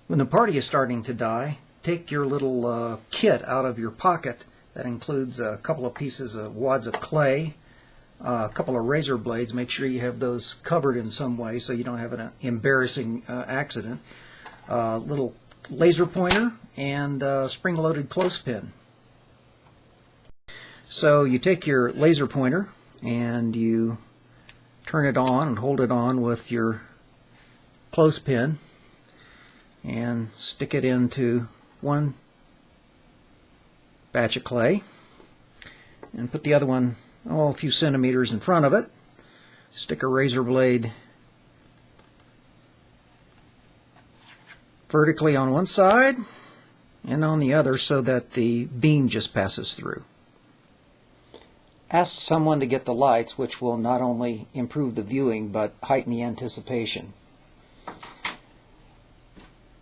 When the party is starting to die, take your little kit out of your pocket. That includes a couple of pieces of wads of clay, a couple of razor blades. Make sure you have those covered in some way so you don't have an embarrassing accident. A little laser pointer and a spring-loaded clothespin. So you take your laser pointer and you turn it on and hold it on with your clothespin and stick it into one batch of clay and put the other one a few centimeters in front of it. Stick a razor blade vertically on one side and on the other so that the beam just passes through. Ask someone to get the lights, which will not only improve the viewing but heighten the anticipation.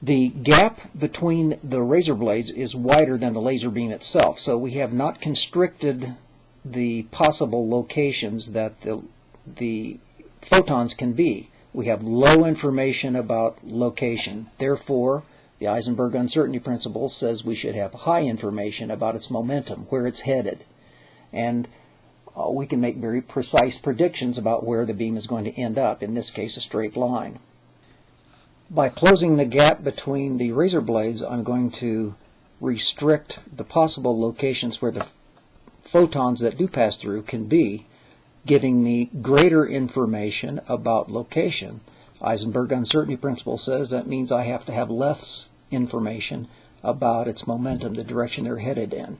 The gap between the razor blades is wider than the laser beam itself, so we have not constricted the possible locations that the photons can be. We have low information about location. Therefore, the Heisenberg uncertainty principle says we should have high information about its momentum, where it's headed. And we can make very precise predictions about where the beam is going to end up, in this case a straight line. By closing the gap between the razor blades, I'm going to restrict the possible locations where the photons that do pass through can be, giving me greater information about location. Heisenberg uncertainty principle says that means I have to have less information about its momentum, the direction they're headed in.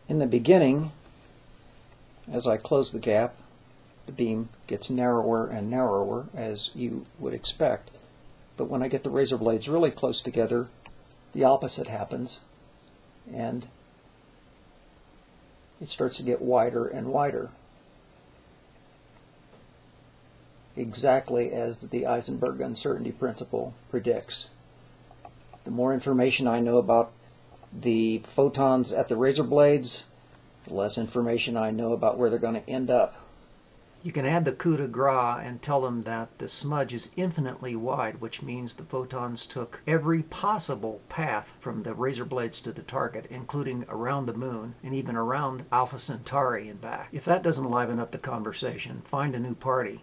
In the beginning, as I close the gap, the beam gets narrower and narrower, as you would expect. But when I get the razor blades really close together, the opposite happens, and it starts to get wider and wider, exactly as the Heisenberg uncertainty principle predicts. The more information I know about the photons at the razor blades, the less information I know about where they're going to end up. You can add the coup de grace and tell them that the smudge is infinitely wide, which means the photons took every possible path from the razor blades to the target, including around the moon and even around Alpha Centauri and back. If that doesn't liven up the conversation, find a new party.